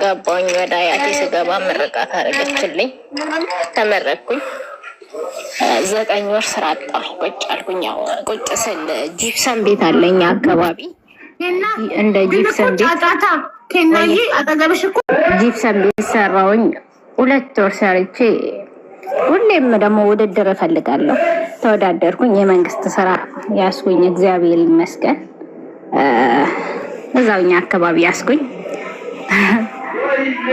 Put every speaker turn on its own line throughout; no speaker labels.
ገባሁኝ። ወደ አያቴ ስገባ ምርቃት አደረገችልኝ። ተመረቅኩኝ። 9 ወር ስራ አጣሁ። ቁጭ አልኩኝ። ያው ቁጭ ስል ጂፕሰም ቤት አለኝ አካባቢ እንደ ጂፕሰም ቤት
ከናዬ አጠገብሽ እኮ
ጂፕሰም ቤት ሰራሁኝ። 2 ወር ሰርቼ ሁሌም ደግሞ ውድድር እፈልጋለሁ። ተወዳደርኩኝ። የመንግስት ስራ ያስኩኝ። እግዚአብሔር ይመስገን። እዛውኛ አካባቢ ያስኩኝ።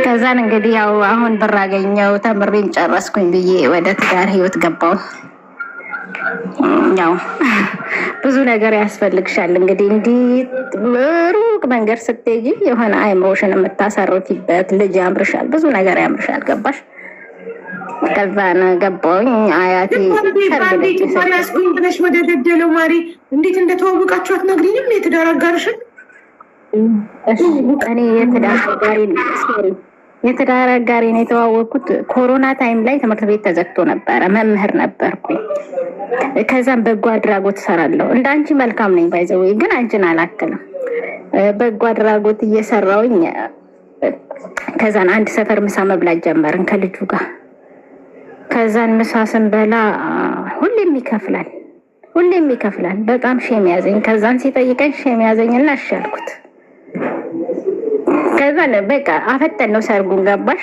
ከዛን እንግዲህ ያው አሁን ብር አገኘው ተምሬን ጨረስኩኝ ብዬ ወደ ትዳር ህይወት ገባሁ። ያው ብዙ ነገር ያስፈልግሻል። እንግዲህ እንዲህ ሩቅ መንገድ ስትሄጂ የሆነ አይምሮሽን የምታሳርፊበት ልጅ ያምርሻል፣ ብዙ ነገር ያምርሻል። ገባሽ? ከዛን ገባሁኝ። አያቴ
ሰርግልኝ ብለሽ ወደ ገደለው ማሪ እንዴት እንደተዋወቃችሁ አትነግሪኝም? የትዳር አጋርሽን?
እኔ የትዳር አጋሪን የተዋወቅኩት ኮሮና ታይም ላይ ትምህርት ቤት ተዘግቶ ነበረ። መምህር ነበርኩኝ። ከዛም በጎ አድራጎት እሰራለሁ። እንደ አንቺ መልካም ነኝ ባይዘው፣ ግን አንቺን አላክልም። በጎ አድራጎት እየሰራውኝ ከዛን አንድ ሰፈር ምሳ መብላት ጀመርን ከልጁ ጋር። ከዛን ምሳ ስንበላ ሁሌም ይከፍላል። በጣም ሼም ያዘኝ። ከዛን ሲጠይቀኝ ሼም ያዘኝና እሺ አልኩት። ከዛን በቃ አፈጠን ነው ሰርጉን። ገባሽ?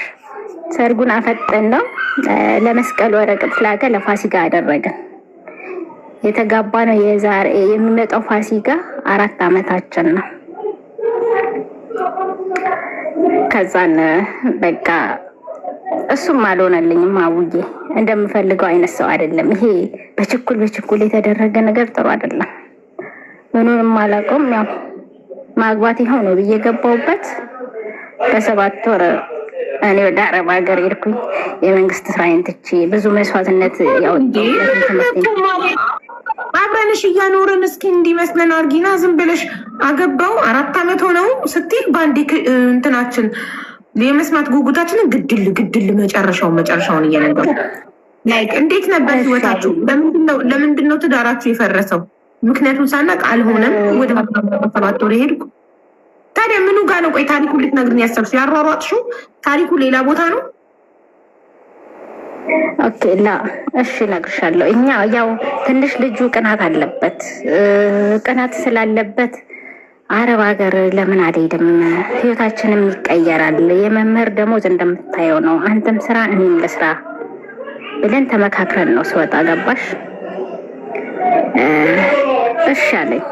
ሰርጉን አፈጠን ነው። ለመስቀል ወረቀት ላከ። ለፋሲካ አደረገን። የተጋባ ነው የዛሬ የሚመጣው ፋሲካ 4 ዓመታችን ነው። ከዛን በቃ እሱም አልሆነልኝም። አቡዬ እንደምፈልገው አይነት ሰው አይደለም። ይሄ በችኩል የተደረገ ነገር ጥሩ አይደለም። ምኑንም አላውቀውም። ያው ማግባት ይኸው ነው ብዬ ገባሁበት። በ7 ወር እኔ ወደ አረብ ሀገር ሄድኩኝ። የመንግስት ስራዬን ትቼ ብዙ መስዋዕትነት
አብረንሽ እያኖርን እስኪ እንዲመስለን አርጊና ዝም ብለሽ አገባው 4 ዓመት ሆነው ስትይ በአንዴ እንትናችን የመስማት ጉጉታችንን ግድል መጨረሻውን እየነገሩ ላይክ እንዴት ነበር ህይወታችሁ? ለምንድን ነው ትዳራችሁ የፈረሰው? ምክንያቱም ሳናቅ አልሆነም። ወደ 7 ወር ሄድኩ። ታዲያ ምኑ ጋር ነው? ቆይ ታሪኩ ልትነግሪኝ ያሰብሽው? ያሯሯጥሽው ታሪኩ ሌላ ቦታ ነው?
ኦኬ እሺ እነግርሻለሁ። እኛ ያው ትንሽ ልጁ ቅናት አለበት። ቅናት ስላለበት አረብ ሀገር ለምን አልሄድም? ህይወታችንም ይቀየራል። የመምህር ደሞዝ እንደምታየው ነው። አንተም ስራ እኔም ልስራ ብለን ተመካክረን ነው ስወጣ። ገባሽ? እሺ አለኝ።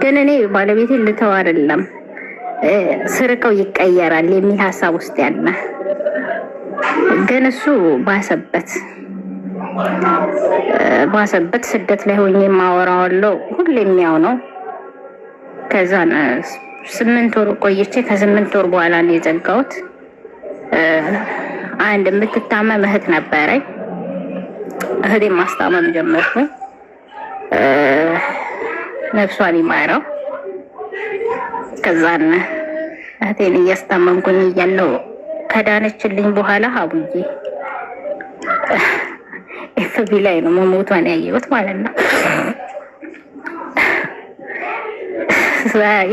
ግን እኔ ባለቤቴን ልተው አይደለም ስርቀው ይቀየራል የሚል ሀሳብ ውስጥ ያለ፣ ግን እሱ ባሰበት ስደት ላይ ሆኜ የማወራዋለው ሁሌም ያው ነው። ከዛን 8 ወር ቆይቼ ከ8 ወር በኋላ ነው የዘጋሁት። አንድ የምትታመም እህት ነበረኝ። እህቴን ማስታመም ጀመርኩኝ። ነፍሷን ይማረው። ከዛን እህቴን እያስታመምኩኝ እያለሁ ከዳነችልኝ በኋላ አቡዬ ኤፍቢ ላይ ነው መሞቷን ያየሁት ማለት ነው።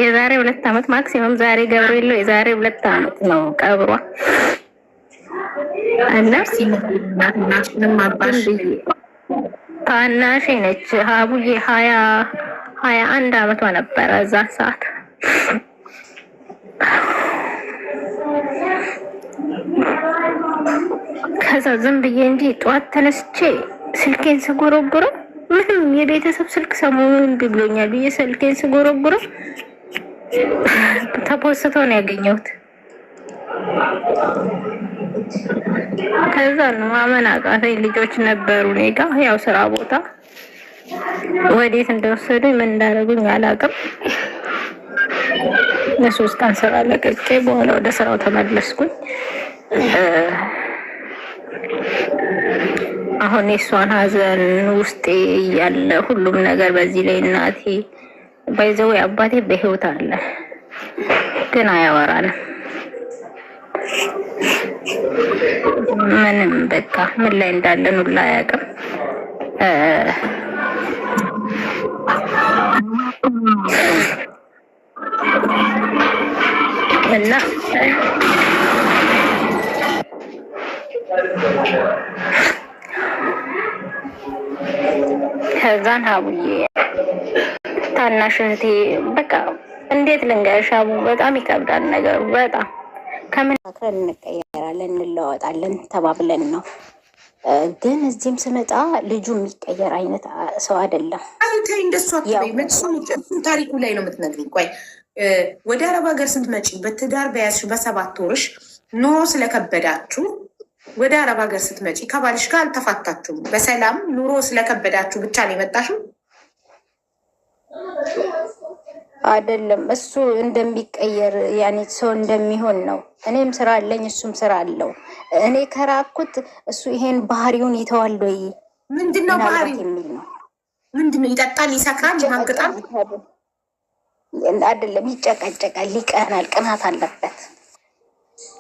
የዛሬ 2 ዓመት ማክሲመም ዛሬ ገብርኤል ነው። የዛሬ 2 ዓመት ነው ቀብሯ። እና ታናሽ ነች አቡዬ 21 ዓመቷ ነበረ እዛ ሰዓት። ከዛ ዝም ብዬ እንጂ ጠዋት ተነስቼ ስልኬን ስጎረጉረው ምንም የቤተሰብ ስልክ ሰሞኑን ብሎኛል ብዬ ስልኬን ስጎረጉረው ተፖስቶ ነው ያገኘሁት። ከዛ ነው ማመን አቃተኝ። ልጆች ነበሩ እኔ ጋ ያው ስራ ቦታ፣ ወዴት እንደወሰዱኝ ምን እንዳደረጉኝ አላውቅም። ለ3 ቀን ስራ ለቅቄ በኋላ ወደ ስራው ተመለስኩኝ። አሁን የሷን ሀዘን ውስጤ ያለ ሁሉም ነገር በዚህ ላይ እናቴ ባይዘው አባቴ በህይወት አለ ግን አያወራንም። ምንም በቃ ምን ላይ እንዳለን ሁላ አያውቅም። እና ከዛን ሀቡዬ ታናሽ እህቴ በቃ እንዴት ልንገርሽ አቡ፣ በጣም ይከብዳል ነገሩ። በጣም ከምን አክረን እንቀየራለን እንለወጣለን ተባብለን ነው። ግን እዚህም ስመጣ ልጁ የሚቀየር አይነት ሰው አይደለም።
ታይ እንደሱ ታሪኩ ላይ ነው የምትነግሪኝ። ቆይ ወደ አረብ ሀገር ስትመጪ በትዳር በያዝሽ በ7 ወርሽ ኑሮ ስለከበዳችሁ ወደ አረብ ሀገር ስትመጪ ከባልሽ ጋር አልተፋታችሁም? በሰላም ኑሮ ስለከበዳችሁ ብቻ ነው የመጣሽው?
አይደለም እሱ እንደሚቀየር ያኔ ሰው እንደሚሆን ነው። እኔም ስራ አለኝ እሱም ስራ አለው። እኔ ከራኩት እሱ ይሄን ባህሪውን ይተዋል ወይ?
ምንድነው ባህሪው የሚል ነው። ምንድነው? ይጠጣል፣ ይሰክራል፣ ይማግጣል?
አይደለም ይጨቀጨቃል፣ ይቀናል፣ ቅናት አለበት።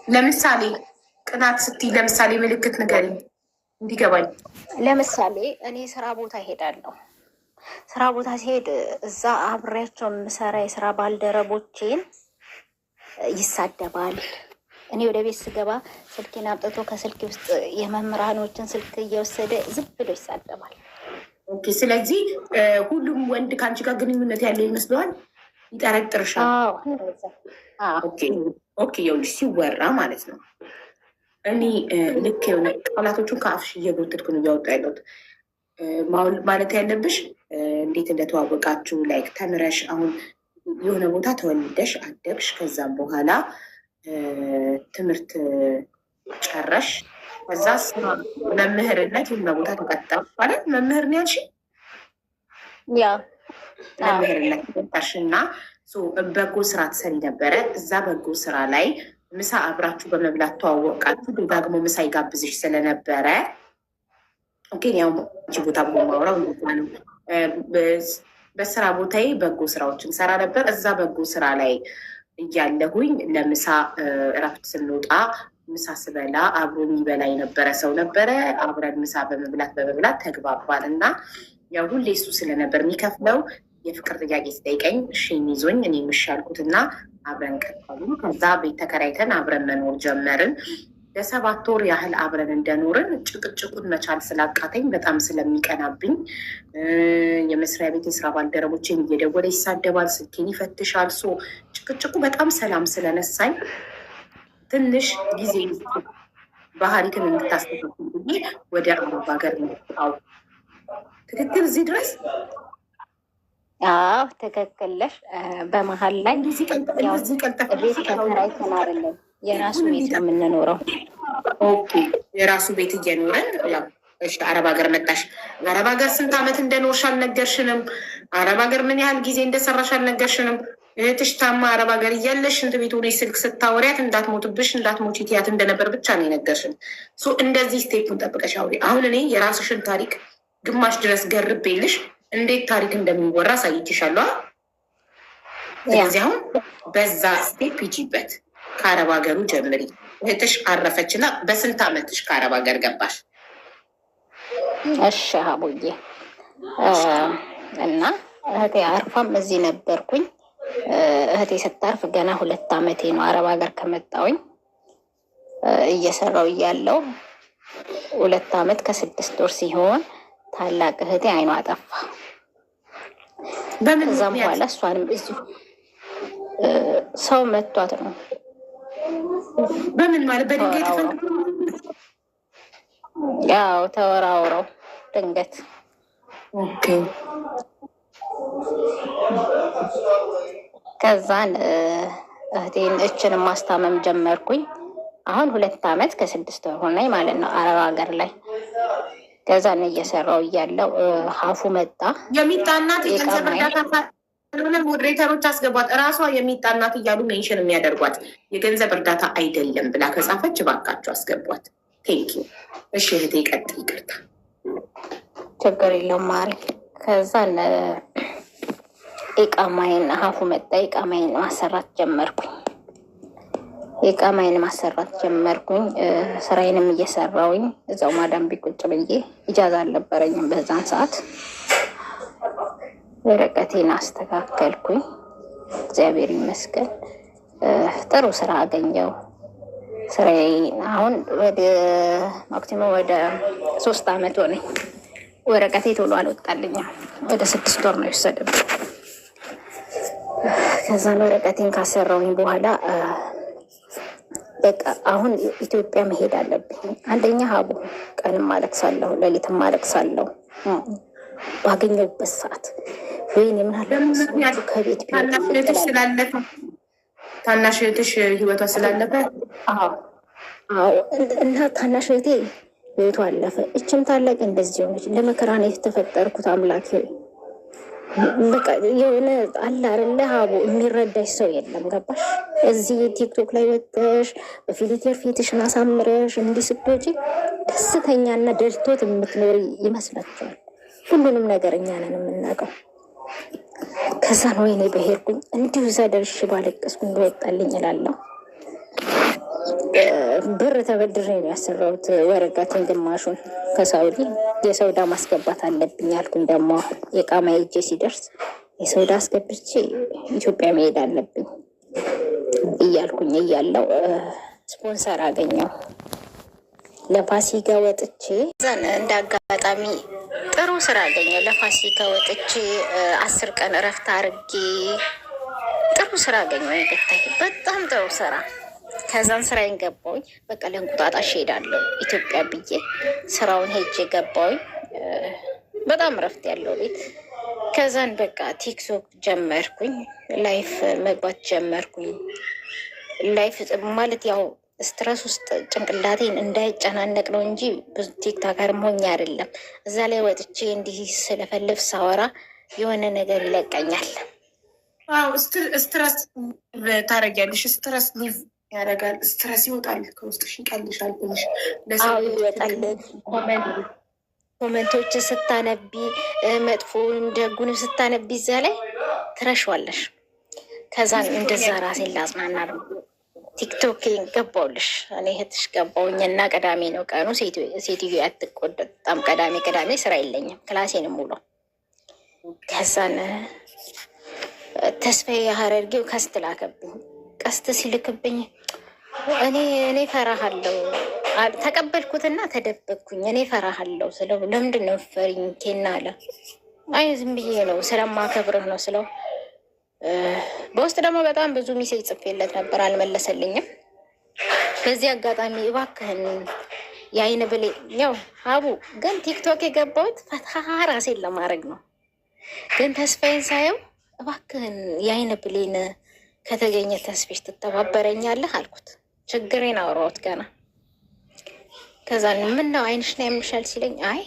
ለምሳሌ ቅናት ስትይ ለምሳሌ ምልክት ንገሪኝ እንዲገባኝ።
ለምሳሌ እኔ ስራ ቦታ እሄዳለሁ። ስራ ቦታ ሲሄድ እዛ አብሬያቸው የምሰራ የስራ ባልደረቦቼን ይሳደባል። እኔ ወደ ቤት ስገባ ስልኬን አምጥቶ ከስልክ ውስጥ የመምህራኖችን ስልክ እየወሰደ ዝም ብሎ ይሳደባል።
ኦኬ። ስለዚህ ሁሉም ወንድ ከአንቺ ጋር ግንኙነት ያለው ይመስለዋል፣ ይጠረጥርሻል። ኦኬ። ይኸውልሽ ሲወራ ማለት ነው እኔ ልክ የሆነ ቃላቶቹን ከአፍሽ እየጎተትኩ ነው እያወጡ ያለሁት። ማለት ያለብሽ እንዴት እንደተዋወቃችሁ ላይክ ተምረሽ አሁን የሆነ ቦታ ተወልደሽ አደግሽ፣ ከዛም በኋላ ትምህርት ጨረሽ፣ ከዛ መምህርነት የሆነ ቦታ ተቀጠርሽ ማለት መምህር ነው ያልሽ?
ያ
መምህርነት ተቀጠርሽ እና በጎ ስራ ትሰሪ ነበረ። እዛ በጎ ስራ ላይ ምሳ አብራችሁ በመብላት ተዋወቃችሁ። ደጋግሞ ምሳ ይጋብዝሽ ስለነበረ ያው ቦታ ማውራው ነው። በስራ ቦታዬ በጎ ስራዎችን ሰራ ነበር። እዛ በጎ ስራ ላይ እያለሁኝ ለምሳ እረፍት ስንወጣ ምሳ ስበላ አብሮ የሚበላ የነበረ ሰው ነበረ። አብረን ምሳ በመብላት ተግባባል እና ያው ሁሌ እሱ ስለነበር የሚከፍለው የፍቅር ጥያቄ ስጠይቀኝ እሺን ይዞኝ እኔ የምሻልኩትና አብረን ቀጠሉ። ከዛ ቤት ተከራይተን አብረን መኖር ጀመርን። ለ7 ወር ያህል አብረን እንደኖርን ጭቅጭቁን መቻል ስላቃተኝ በጣም ስለሚቀናብኝ የመስሪያ ቤት የስራ ባልደረቦችን እየደወለ ይሳደባል፣ ስልኬን ይፈትሻል። ጭቅጭቁ በጣም ሰላም ስለነሳኝ ትንሽ ጊዜ ባህሪክን እንድታስተካክል ብዬ ወደ አረብ ሀገር መጣሁ። ትክክል እዚህ ድረስ?
አዎ ትክክለሽ። በመሀል ላይ ቤት ከተከራይተን አይደለም የራሱ ቤት ነው የምንኖረው።
ኦኬ የራሱ ቤት እየኖረን አረብ ሀገር መጣሽ። አረብ ሀገር ስንት ዓመት እንደኖርሽ አልነገርሽንም። አረብ ሀገር ምን ያህል ጊዜ እንደሰራሽ አልነገርሽንም። እህትሽ ታማ አረብ ሀገር እያለሽ ሽንት ቤት ሆነሽ ስልክ ስታወሪያት እንዳትሞትብሽ እንዳትሞቺ ትያት እንደነበር ብቻ ነው የነገርሽን። እንደዚህ ስቴፑን ጠብቀሽ አውሪ። አሁን እኔ የራስሽን ታሪክ ግማሽ ድረስ ገርቤልሽ እንዴት ታሪክ እንደሚወራ አሳይቼሻለሁ። ስለዚህ አሁን በዛ ስቴፕ ሂጂበት። ከአረብ ሀገሩ ጀምሪ። እህትሽ አረፈችና በስንት ዓመትሽ ከአረብ ሀገር ገባሽ?
እሺ አቡዬ እና እህቴ አርፋም እዚህ ነበርኩኝ። እህቴ ስታርፍ ገና 2 ዓመቴ ነው። አረብ ሀገር ከመጣሁኝ እየሰራው እያለው 2 ዓመት ከ6 ወር ሲሆን ታላቅ እህቴ አይኗ አጠፋ። ከዛም በኋላ እሷንም እዚሁ ሰው መቷት ነው።
በምን ማለት በድንጋይ
ያው ተወራውረው ድንገት። ከዛን እህቴን እችንም ማስታመም ጀመርኩኝ። አሁን 2 ዓመት ከ6 ወር ሆነኝ ማለት ነው አረብ ሀገር ላይ። ከዛን እየሰራው እያለው ሀፉ መጣ።
የሚጣናት የገንዘብ እርዳታ ሞዴሬተሮች አስገቧት። እራሷ የሚጣናት እያሉ ሜንሽን የሚያደርጓት የገንዘብ እርዳታ አይደለም ብላ ከጻፈች እባካችሁ አስገቧት። ቴንኪ። እሺ እህቴ ቀጥይ። ይቅርታ።
ችግር የለውም ማሪ። ከዛን ኢቃማይን ሀፉ መጣ። ኢቃማይን ማሰራት ጀመርኩኝ። ስራዬንም እየሰራውኝ እዛው ማዳም ቤት ቁጭ ብዬ ኢጃዛ አልነበረኝም በዛን ሰዓት። ወረቀቴን አስተካከልኩኝ። እግዚአብሔር ይመስገን ጥሩ ስራ አገኘው። ስራዬ አሁን ወደ ማክሲመም ወደ 3 አመት ሆነኝ። ወረቀቴ ቶሎ አልወጣልኝም። ወደ 6 ወር ነው የወሰደብኝ። ከዛን ወረቀቴን ካሰራውኝ በኋላ በቃ አሁን ኢትዮጵያ መሄድ አለብኝ። አንደኛ ሀቡ ቀንም አለቅሳለሁ፣ ሌሊትም አለቅሳለሁ ባገኘሁበት ሰዓት። ወይኔ ምን አለ ከቤት
ስላለፈ ታናሽ እህትሽ ህይወቷ ስላለፈ
እና ታናሽ እህቴ ህይወቷ አለፈ። እችም ታላቅ እንደዚህ ሆነች። ለመከራ ነው የተፈጠርኩት። አምላክ በቃ የሆነ አለ አይደለ ሀቡ የሚረዳሽ ሰው የለም። ገባሽ? እዚህ ቲክቶክ ላይ ወጥተሽ በፊልተር ፊትሽን አሳምረሽ እንዲህ ስትወጪ ደስተኛና ደልቶት የምትኖሪ ይመስላችኋል። ሁሉንም ነገር እኛ ነን የምናውቀው። ከዛ ነው ወይኔ በሄድኩኝ እንዲሁ እዛ ደርሼ ባለቀስኩ እንደወጣልኝ እላለሁ። ብር ተበድሬ ነው ያሰራሁት ወረቀቴን ግማሹን ከሳውዲ። የሰውዳ ማስገባት አለብኝ አልኩኝ። ደግሞ የቃማ እጄ ሲደርስ የሰውዳ አስገብቼ ኢትዮጵያ መሄድ አለብኝ እያልኩኝ እያለው ስፖንሰር አገኘው። ለፋሲካ ወጥቼ ዘን እንደ አጋጣሚ ጥሩ ስራ አገኘው። ለፋሲካ ወጥቼ 10 ቀን እረፍት አርጌ ጥሩ ስራ አገኘው። ይገታይ በጣም ጥሩ ስራ። ከዛን ስራዬን ገባሁኝ። በቃ ለእንቁጣጣሽ ሄዳለሁ ኢትዮጵያ ብዬ ስራውን ሄጄ ገባሁኝ። በጣም እረፍት ያለው ቤት። ከዛን በቃ ቲክቶክ ጀመርኩኝ፣ ላይፍ መግባት ጀመርኩኝ። ላይፍ ማለት ያው ስትረስ ውስጥ ጭንቅላቴን እንዳይጨናነቅ ነው እንጂ ብዙ ቲክቶከር ሆኜ አይደለም። እዛ ላይ ወጥቼ እንዲህ ስለፈልፍ ሳወራ የሆነ ነገር ይለቀኛል።
ስትረስ ታደርጊያለሽ። ስትረስ ሊቭ ያደርጋል። ስትረስ ይወጣል፣ ከውስጥሽ ይቀልሻል። ትንሽ
ይወጣል። ኮመንቶች ስታነቢ መጥፎን ደጉንም ስታነቢ እዛ ላይ ትረሻዋለሽ። ከዛ እንደዛ ራሴን ላጽናና ነው ቲክቶክ ገባውልሽ። እኔ እህትሽ ገባውኝ እና ቅዳሜ ነው ቀኑ። ሴትዮ አትቆጣም። ቅዳሜ ስራ የለኝም፣ ክላሴንም ሙሉ። ከዛን ተስፋዬ ሀረርጌው ከስት ላከብኝ። ቀስት ሲልክብኝ እኔ ፈራሃለሁ ተቀበልኩትና ተደበቅኩኝ። እኔ ፈራሃለሁ ስለው ለምንድን ነው ፈሪኝ ኬና አለ። አይ ዝም ብዬ ነው ስለማከብርህ ነው ስለው በውስጥ ደግሞ በጣም ብዙ ሚሴጅ ጽፌለት ነበር፣ አልመለሰልኝም። በዚህ አጋጣሚ እባክህን የአይን ብሌ ያው ሀቡ ግን ቲክቶክ የገባሁት ፈታ ራሴን ለማድረግ ነው። ግን ተስፋዬን ሳየው እባክህን የአይን ብሌን ከተገኘ ተስፌሽ ትተባበረኛለህ አልኩት። ችግሬን አወራሁት ገና። ከዛ ምን ነው አይንሽን ያምሻል ሲለኝ አይ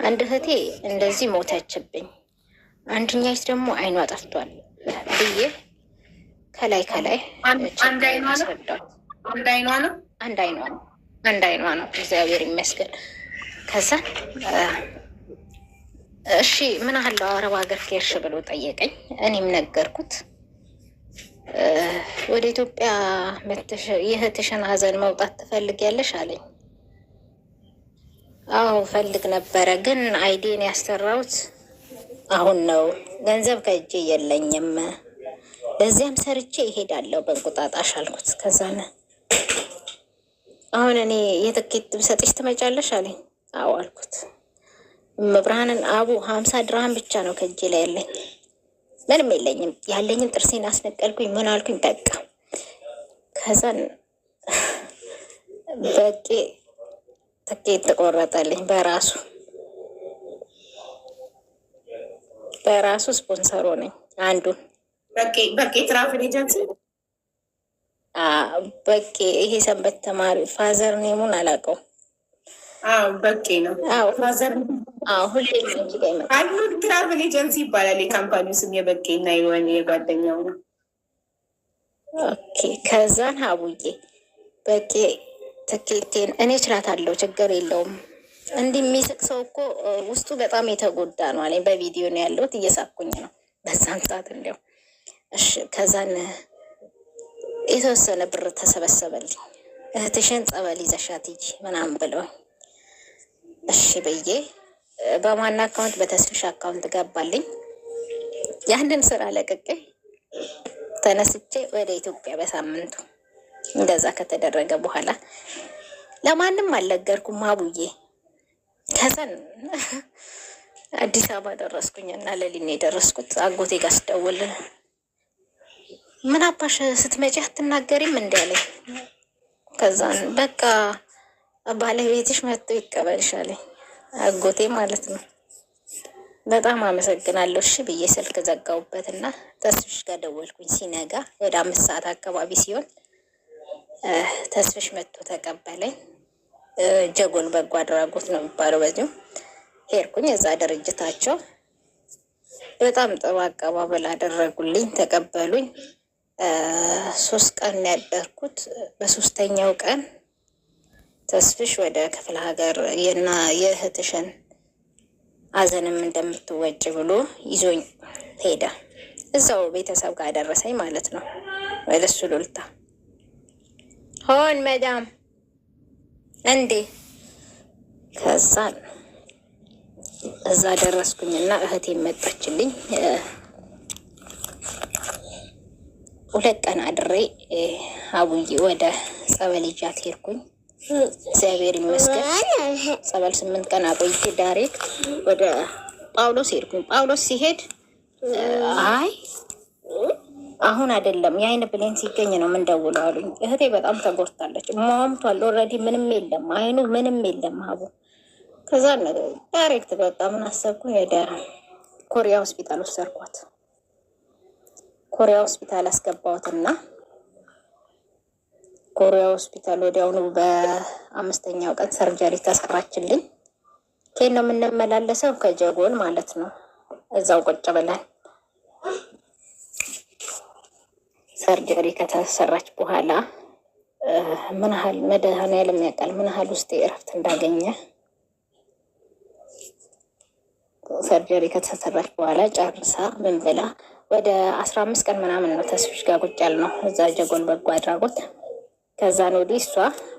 አንድ እህቴ እንደዚህ ሞተችብኝ፣ አንድኛይስ ደግሞ አይኗ ጠፍቷል ብዬ ከላይ አንድ አይኗ ነው እግዚአብሔር ይመስገን። ከዛ እሺ ምን አለው አረብ ሀገር ከሄድሽ ብሎ ጠየቀኝ። እኔም ነገርኩት። ወደ ኢትዮጵያ መተሽ የእህትሽን ሀዘን መውጣት ትፈልጊያለሽ አለኝ። አዎ ፈልግ ነበረ፣ ግን አይዲን ያሰራሁት አሁን ነው። ገንዘብ ከእጄ የለኝም፣ ለዚያም ሰርቼ ይሄዳለሁ በእንቁጣጣሽ አልኩት። ከዛነ አሁን እኔ የትኬት ብሰጥሽ ትመጫለሽ አለኝ። አዎ አልኩት። መብርሃንን አቡ 50 ድርሃም ብቻ ነው ከእጄ ላይ ያለኝ፣ ምንም የለኝም። ያለኝን ጥርሴን አስነቀልኩኝ። ምን አልኩኝ በቃ። ከዛን በቂ ትኬት ተቆረጠልኝ በራሱ ስፖንሰሩ ነኝ አንዱን
በቂ ትራቭል ኤጀንሲ
በቂ ይሄ ሰንበት ተማሪ ፋዘር ኔሙን አላውቀው።
በቂ ነው ፋዘር
ሁሌ
አይኑድ ትራቭል ኤጀንሲ ይባላል የካምፓኒው ስም። የበቂ እና የሆነ የጓደኛው ነው።
ኦኬ ከዛን ሀቡዬ በቂ ትኬቴን እኔ እችላታለሁ፣ ችግር የለውም። እንዲህ የሚስቅ ሰው እኮ ውስጡ በጣም የተጎዳ ነው አለኝ። በቪዲዮ ነው ያለሁት፣ እየሳኩኝ ነው በዛን ሰዓት እንዲያው። እሺ ከዛን የተወሰነ ብር ተሰበሰበልኝ። እህትሽን ጸበል ይዘሻት ሂጂ ምናምን ብለውኝ እሺ ብዬ በማን አካውንት በተስፍሽ አካውንት ገባልኝ። ያንን ስራ ለቅቄ ተነስቼ ወደ ኢትዮጵያ በሳምንቱ እንደዛ ከተደረገ በኋላ ለማንም አልነገርኩም አቡዬ። ከዛን አዲስ አበባ ደረስኩኝና ለሊኔ የደረስኩት አጎቴ ጋር ስደውል ምን አባሽ ስትመጪ አትናገሪም እንዲ አለኝ። ከዛን በቃ ባለቤትሽ መጥቶ ይቀበልሻለኝ አጎቴ ማለት ነው። በጣም አመሰግናለሁ እሺ ብዬ ስልክ ዘጋውበትና ተስፍሽ ጋር ደወልኩኝ። ሲነጋ ወደ 5 ሰዓት አካባቢ ሲሆን ተስፍሽ መጥቶ ተቀበለኝ። ጀጎል በጎ አድራጎት ነው የሚባለው። በዚሁ ሄድኩኝ። እዛ ድርጅታቸው በጣም ጥሩ አቀባበል አደረጉልኝ፣ ተቀበሉኝ። 3 ቀን ያደርኩት። በ3ኛው ቀን ተስፍሽ ወደ ክፍለ ሀገር የእህትሽን አዘንም እንደምትወጭ ብሎ ይዞኝ ሄደ። እዛው ቤተሰብ ጋር ደረሰኝ ማለት ነው። ወደ ሱሉልታ ሆን መዳም እንዴ። ከዛ እዛ ደረስኩኝና እህቴ መጣችልኝ። 2 ቀን አድሬ አቡዬ ወደ ጸበል ይዣት ሄድኩኝ። እግዚአብሔር ይመስገን ጸበል 8 ቀን አቆይቼ ዳይሬክት ወደ ጳውሎስ ሄድኩኝ። ጳውሎስ ሲሄድ አይ አሁን አይደለም የአይን ብሌን ሲገኝ ነው የምንደውለው አሉኝ። እህቴ በጣም ተጎድታለች፣ ሟምቷል። ኦልሬዲ ምንም የለም አይኑ ምንም የለም አቡ። ከዛ ዳይሬክት በቃ ምን አሰብኩኝ ወደ ኮሪያ ሆስፒታል ወሰድኳት። ኮሪያ ሆስፒታል አስገባሁትና ኮሪያ ሆስፒታል ወዲያውኑ በ5ኛው ቀን ሰርጀሪ ተሰራችልኝ። ከየት ነው የምንመላለሰው? ከጀጎል ማለት ነው። እዛው ቁጭ ብለን ሰርጀሪ ከተሰራች በኋላ ምን ያህል መድኃኒዓለም ያውቃል ምን ያህል ውስጥ እረፍት እንዳገኘ። ሰርጀሪ ከተሰራች በኋላ ጨርሳ ምን ብላ ወደ 15 ቀን ምናምን ነው ተስፍሽ ጋር ቁጭ ያልነው እዛ ጀጎል በጎ አድራጎት። ከዛን ወዲህ እሷ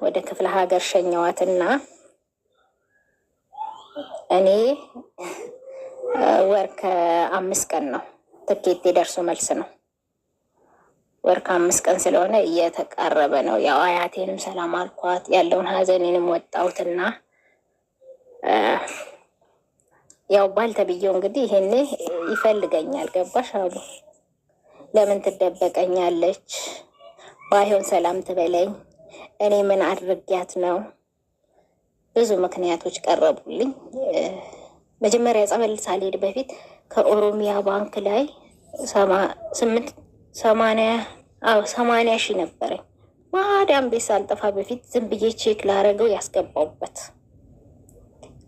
ወደ ክፍለ ሀገር ሸኘዋትና እኔ ወር ከ5 ቀን ነው ትኬት ደርሶ መልስ ነው። ወር ከ5 ቀን ስለሆነ እየተቃረበ ነው። ያው አያቴንም ሰላም አልኳት፣ ያለውን ሀዘኔንም ወጣሁትና ያው ባልተብየው እንግዲህ ይሄኔ ይፈልገኛል። ገባሽ አሉ። ለምን ትደበቀኛለች? ባይሆን ሰላም ትበለኝ። እኔ ምን አድርጊያት ነው? ብዙ ምክንያቶች ቀረቡልኝ። መጀመሪያ ጸበል ሳልሄድ በፊት ከኦሮሚያ ባንክ ላይ 80 ሺህ ነበረኝ። ማዳም ቤት ሳልጠፋ በፊት ዝም ብዬ ቼክ ላረገው ያስገባውበት።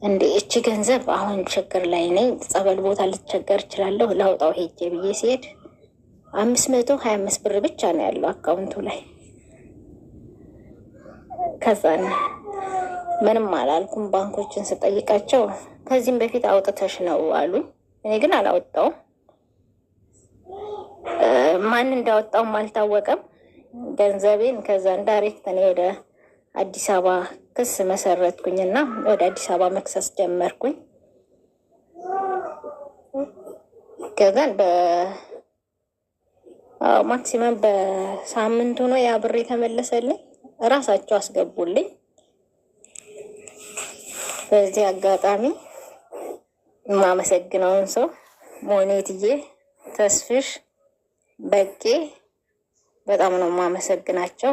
እንደ እቺ ገንዘብ አሁን ችግር ላይ ነኝ፣ ጸበል ቦታ ልትቸገር እችላለሁ፣ ላውጣው ሄጄ ብዬ ሲሄድ 525 ብር ብቻ ነው ያለው አካውንቱ ላይ። ከዛን ምንም አላልኩም። ባንኮችን ስጠይቃቸው ከዚህም በፊት አውጥተሽ ነው አሉኝ። እኔ ግን አላወጣውም። ማን እንዳወጣውም አልታወቀም ገንዘቤን። ከዛን ዳይሬክት እኔ ወደ አዲስ አበባ ክስ መሰረትኩኝና ወደ አዲስ አበባ መክሰስ ጀመርኩኝ። ከዛን ማክሲመም በሳምንቱ ነው ያ ብር የተመለሰልኝ። እራሳቸው አስገቡልኝ። በዚህ አጋጣሚ የማመሰግነውን ሰው ሞኔትዬ፣ ተስፍሽ፣ በቄ በጣም ነው የማመሰግናቸው።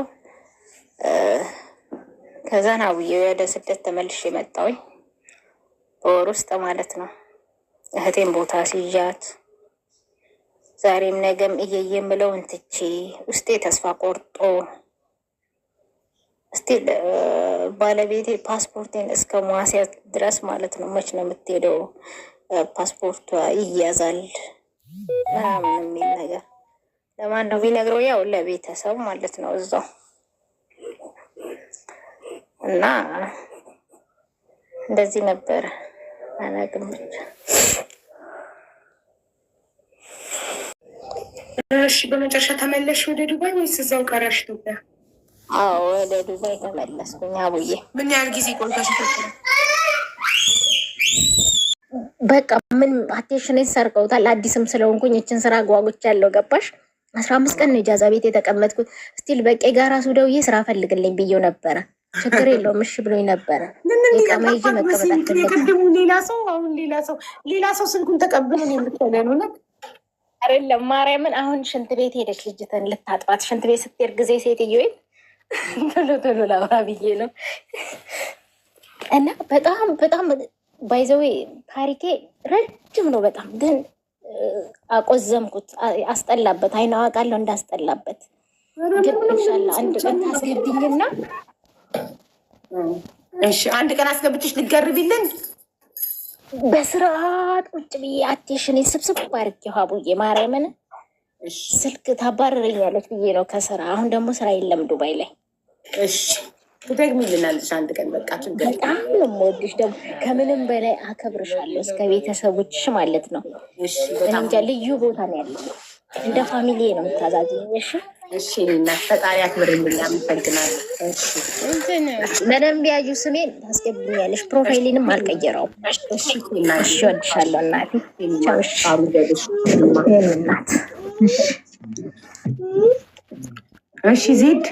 ከዛን አውዬ ወደ ስደት ተመልሼ መጣሁኝ በወር ውስጥ ማለት ነው። እህቴን ቦታ ሲያት ዛሬም ነገም እየየ የምለውን ትቼ ውስጤ ተስፋ ቆርጦ እስቲ ባለቤቴ ፓስፖርቴን እስከ ማስያዝ ድረስ ማለት ነው። መች ነው የምትሄደው? ፓስፖርቷ ይያዛል ምናምን የሚል ነገር ለማን ነው ቢነግረው? ያው ለቤተሰብ ማለት ነው እዛው እና እንደዚህ ነበረ። አላውቅም ብቻ።
እሺ፣ በመጨረሻ ተመለሽ ወደ ዱባይ ወይስ እዛው ቀረሽ ኢትዮጵያ?
አዎ ወደ ዱባይ ተመለስኩኝ አቡዬ።
ምን ያህል ጊዜ ቆይተሽ?
በቃ ምን አቴንሽኔን ሰርቀውታል። አዲስም ስለሆንኩኝ ይችን ስራ ጓጉቻለሁ። ገባሽ? 15 ቀን ነው ኢጃዛ ቤት የተቀመጥኩት። ስቲል በቄ ጋር ራሱ ደውዬ ስራ ፈልግልኝ ብዬው ነበረ። ችግር የለውም እሺ ብሎኝ ነበረ። የቀማ ይዤ መቀመጥ
የቀድሙ ሌላ ሰው አሁን ሌላ ሰው ስልኩን ተቀብሎ ነው የምትለው ነው
አይደለም። ማርያምን አሁን ሽንት ቤት ሄደች ልጅትን ልታጥባት። ሽንት ቤት ስትሄድ ጊዜ ሴትዮዋ ቶሎ ላውራ ብዬ ነው። እና በጣም ባይዘዌ ታሪኬ ረጅም ነው በጣም ግን አቆዘምኩት። አስጠላበት። አይን አዋቃለሁ እንዳስጠላበት። ግን ኢንሻላህ አንድ ቀን ታስገብኝና
እሺ፣ አንድ ቀን አስገብችሽ ልትገርቢልን
በስርዓት ቁጭ ብዬ አቴሽን ስብስብ አድርጌ ሀቡዬ ማርያምን ስልክ ታባረረኛለች ብዬ ነው ከስራ። አሁን ደግሞ ስራ የለም ዱባይ ላይ።
እሺ ትደግሚልናለሽ አንድ ቀን በቃ።
በጣም ነው የምወድሽ፣ ደግሞ ከምንም በላይ አከብርሻለሁ። እስከ ቤተሰቦችሽ ማለት ነው። እኔ እንጃ ልዩ ቦታ ነው ያለው። እንደ ፋሚሊ ነው የምታዛዝኝ።
እሺ እናት ፈጣሪ አክብርልኝ። አመሰግናለሁ።
በደንብ ያዩ ስሜን ታስገብኛለሽ። ፕሮፋይሊንም አልቀየረውም። እሺ ወድሻለሁ እናቴ። እናት
እሺ ዜድ